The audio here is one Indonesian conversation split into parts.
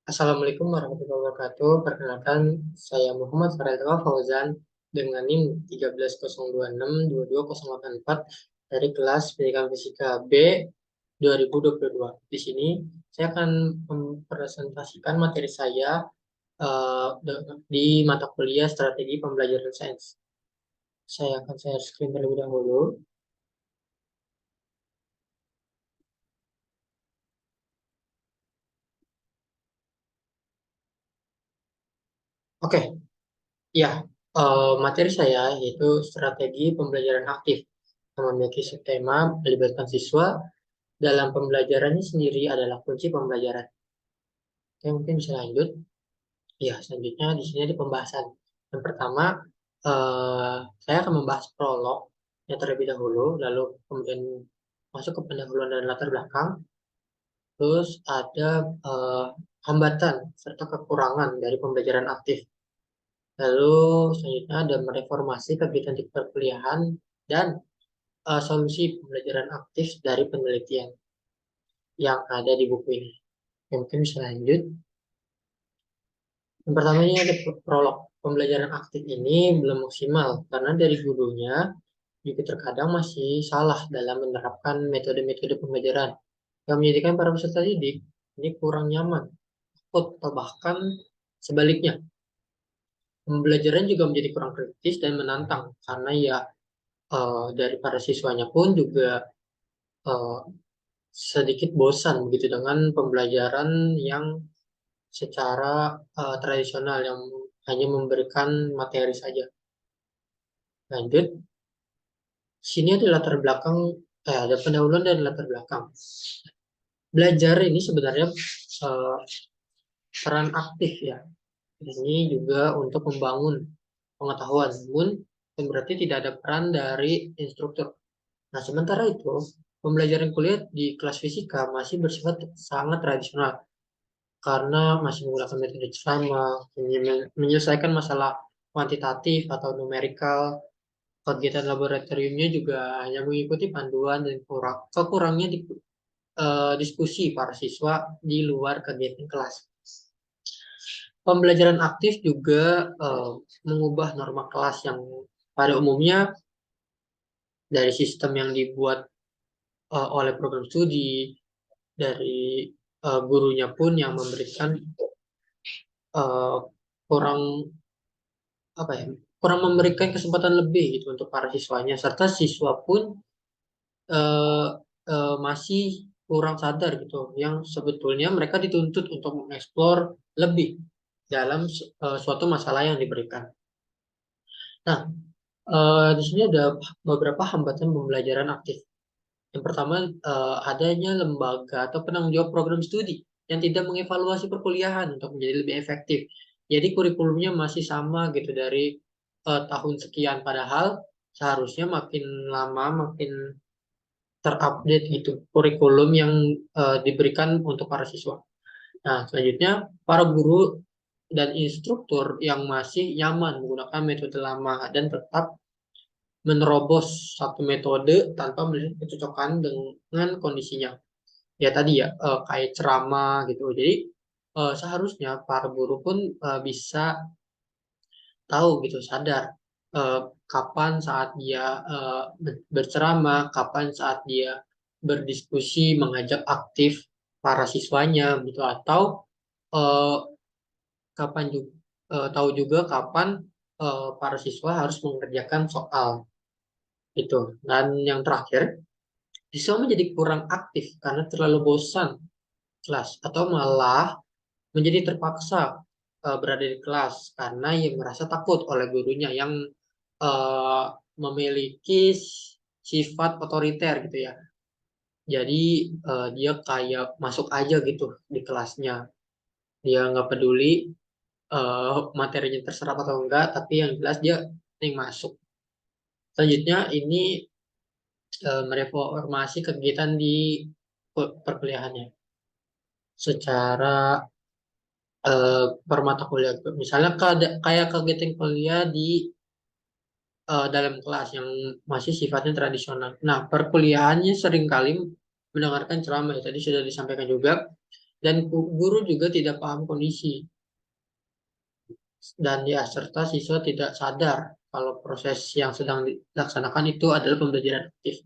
Assalamualaikum warahmatullahi wabarakatuh. Perkenalkan, saya Muhammad Faridwa Fauzan dengan NIM 13026-22084 dari kelas Pendidikan Fisika B 2022. Di sini saya akan mempresentasikan materi saya di mata kuliah Strategi Pembelajaran Sains. Saya akan share screen terlebih dahulu. Oke, ya, materi saya yaitu strategi pembelajaran aktif yang memiliki subtema melibatkan siswa dalam pembelajarannya sendiri adalah kunci pembelajaran. Oke, mungkin bisa lanjut. Ya, selanjutnya di sini ada pembahasan. Yang pertama, saya akan membahas prolog yang terlebih dahulu, lalu kemudian masuk ke pendahuluan dan latar belakang. Terus ada hambatan serta kekurangan dari pembelajaran aktif. Lalu selanjutnya ada mereformasi kegiatan di perkuliahan dan solusi pembelajaran aktif dari penelitian yang ada di buku ini. Yang mungkin bisa lanjut. Yang pertama ini ada prolog. Pembelajaran aktif ini belum maksimal karena dari gurunya juga terkadang masih salah dalam menerapkan metode-metode pembelajaran yang menjadikan para peserta didik ini kurang nyaman, takut, atau bahkan sebaliknya. Pembelajaran juga menjadi kurang kritis dan menantang karena ya dari para siswanya pun juga eh, sedikit bosan begitu dengan pembelajaran yang secara tradisional yang hanya memberikan materi saja. Lanjut, sini ada latar belakang, ada pendahuluan dan latar belakang. Belajar ini sebenarnya eh, peran aktif ya. Ini juga untuk membangun pengetahuan, namun bukan berarti tidak ada peran dari instruktur. Nah, sementara itu, pembelajaran kuliah di kelas fisika masih bersifat sangat tradisional karena masih menggunakan metode sama, menyelesaikan masalah kuantitatif atau numerikal. Kegiatan laboratoriumnya juga hanya mengikuti panduan dan kekurangnya diskusi para siswa di luar kegiatan kelas. Pembelajaran aktif juga mengubah norma kelas yang pada umumnya dari sistem yang dibuat oleh program studi, dari gurunya pun yang memberikan uh, kurang apa ya, kurang memberikan kesempatan lebih gitu untuk para siswanya, serta siswa pun uh, masih kurang sadar gitu, yang sebetulnya mereka dituntut untuk mengeksplor lebih dalam suatu masalah yang diberikan. Nah, di sini ada beberapa hambatan pembelajaran aktif. Yang pertama, adanya lembaga atau penanggung jawab program studi yang tidak mengevaluasi perkuliahan untuk menjadi lebih efektif. Jadi kurikulumnya masih sama gitu dari tahun sekian, padahal seharusnya makin lama makin terupdate gitu kurikulum yang diberikan untuk para siswa. Nah, selanjutnya para guru dan instruktur yang masih nyaman menggunakan metode lama dan tetap menerobos satu metode tanpa melihat kecocokan dengan kondisinya. Ya tadi ya, kayak ceramah gitu. Jadi seharusnya para guru pun bisa tahu gitu, sadar eh, kapan saat dia berceramah, kapan saat dia berdiskusi, mengajak aktif para siswanya gitu, atau eh, kapan juga tahu juga kapan para siswa harus mengerjakan soal itu. Dan yang terakhir, siswa menjadi kurang aktif karena terlalu bosan kelas atau malah menjadi terpaksa berada di kelas karena ia merasa takut oleh gurunya yang eh, memiliki sifat otoriter gitu ya. Jadi dia kayak masuk aja gitu di kelasnya. Dia nggak peduli materinya terserap atau enggak, tapi yang jelas dia yang masuk. Selanjutnya ini mereformasi kegiatan di perkuliahannya secara per mata kuliah. Misalnya kayak kegiatan kuliah di dalam kelas yang masih sifatnya tradisional. Nah, perkuliahannya seringkali mendengarkan ceramah, ya, tadi sudah disampaikan juga. dan guru juga tidak paham kondisi, dan ya serta siswa tidak sadar kalau proses yang sedang dilaksanakan itu adalah pembelajaran aktif.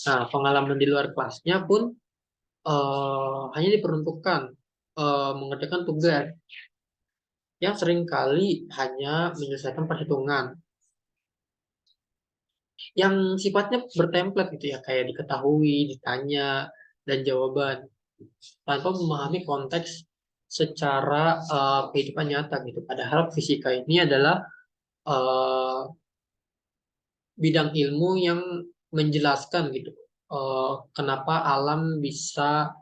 Nah, pengalaman di luar kelasnya pun hanya diperuntukkan mengerjakan tugas yang seringkali hanya menyelesaikan perhitungan yang sifatnya bertemplate gitu ya, kayak diketahui, ditanya, dan jawaban tanpa memahami konteks secara kehidupan nyata gitu. Padahal fisika ini adalah eh, bidang ilmu yang menjelaskan gitu kenapa alam bisa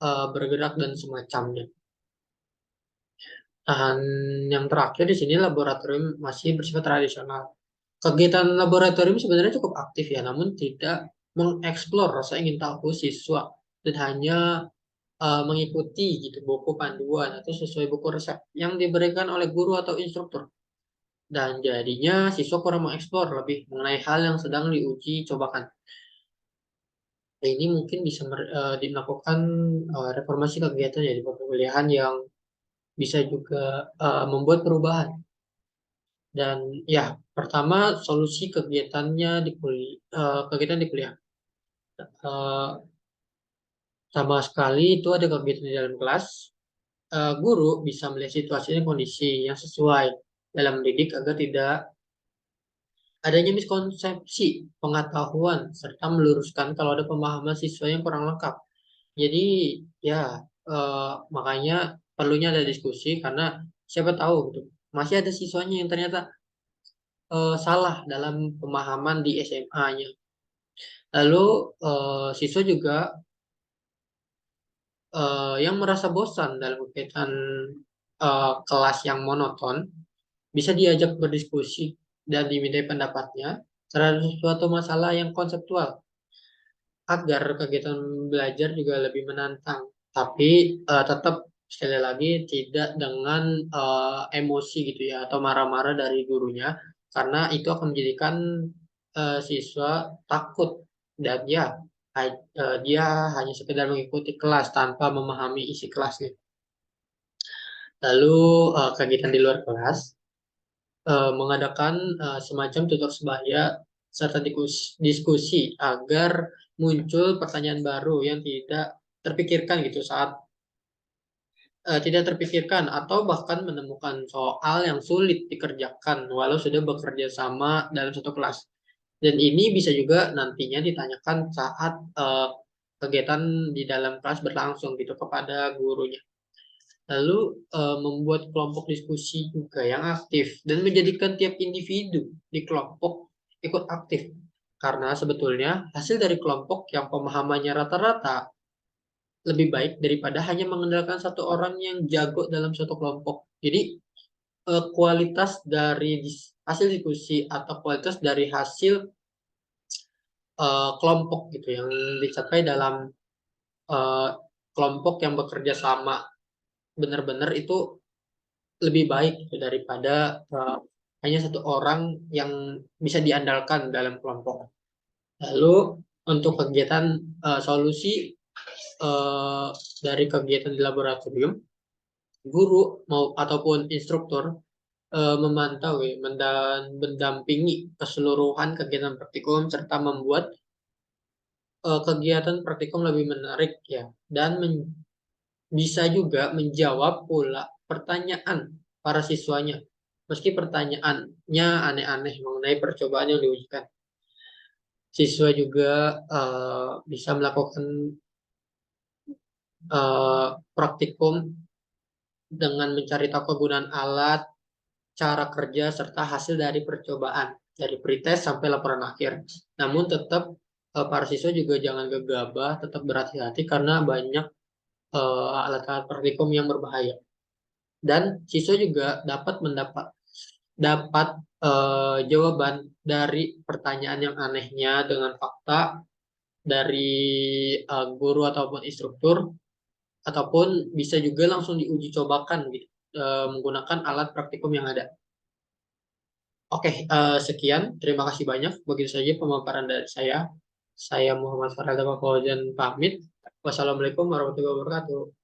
bergerak dan semacamnya. Dan yang terakhir di sini laboratorium masih bersifat tradisional. Kegiatan laboratorium sebenarnya cukup aktif ya, namun tidak mengeksplor rasa ingin tahu siswa dan hanya mengikuti gitu buku panduan atau sesuai buku resep yang diberikan oleh guru atau instruktur. Dan jadinya siswa kurang mengeksplor lebih mengenai hal yang sedang diuji cobakan. Nah, ini mungkin bisa dilakukan reformasi kegiatan ya di perkuliahan yang bisa juga membuat perubahan. Dan ya, pertama solusi kegiatannya di kegiatan di kuliah. Eh, Sama sekali itu ada kegiatan di dalam kelas. Guru bisa melihat situasi dan kondisi yang sesuai dalam mendidik agar tidak adanya miskonsepsi pengetahuan serta meluruskan kalau ada pemahaman siswa yang kurang lengkap. Jadi ya makanya perlunya ada diskusi karena siapa tahu gitu masih ada siswanya yang ternyata salah dalam pemahaman di SMA-nya. Lalu siswa juga yang merasa bosan dalam kegiatan kelas yang monoton bisa diajak berdiskusi dan dimintai pendapatnya terhadap suatu masalah yang konseptual agar kegiatan belajar juga lebih menantang. Tapi tetap sekali lagi tidak dengan emosi gitu ya atau marah-marah dari gurunya karena itu akan menjadikan siswa takut dan ya dia hanya sekedar mengikuti kelas tanpa memahami isi kelasnya. Lalu kegiatan di luar kelas mengadakan semacam tutor sebaya serta diskusi agar muncul pertanyaan baru yang tidak terpikirkan gitu saat tidak terpikirkan atau bahkan menemukan soal yang sulit dikerjakan walau sudah bekerja sama dalam satu kelas. Dan ini bisa juga nantinya ditanyakan saat kegiatan di dalam kelas berlangsung gitu kepada gurunya. Lalu membuat kelompok diskusi juga yang aktif dan menjadikan tiap individu di kelompok ikut aktif. Karena sebetulnya hasil dari kelompok yang pemahamannya rata-rata lebih baik daripada hanya mengandalkan satu orang yang jago dalam suatu kelompok. Jadi kualitas dari hasil diskusi atau kualitas dari hasil kelompok gitu yang dicapai dalam eh, kelompok yang bekerja sama benar-benar itu lebih baik gitu, daripada hanya satu orang yang bisa diandalkan dalam kelompok. Lalu untuk kegiatan solusi eh, dari kegiatan di laboratorium, guru mau ataupun instruktur memantau ya, dan mendampingi keseluruhan kegiatan praktikum serta membuat kegiatan praktikum lebih menarik ya dan bisa juga menjawab pula pertanyaan para siswanya meski pertanyaannya aneh-aneh mengenai percobaan yang diujikan. Siswa juga bisa melakukan praktikum dengan mencari tahu kegunaan alat, cara kerja, serta hasil dari percobaan, dari pretest sampai laporan akhir. Namun tetap para siswa juga jangan gegabah, tetap berhati-hati karena banyak alat-alat praktikum yang berbahaya. Dan siswa juga dapat jawaban dari pertanyaan yang anehnya dengan fakta dari guru ataupun instruktur, ataupun bisa juga langsung diuji cobakan gitu, menggunakan alat praktikum yang ada. Oke, sekian. Terima kasih banyak. Begitu saja pemaparan dari saya. Saya Muhammad Farhan Fauzan pamit. Wassalamualaikum warahmatullahi wabarakatuh.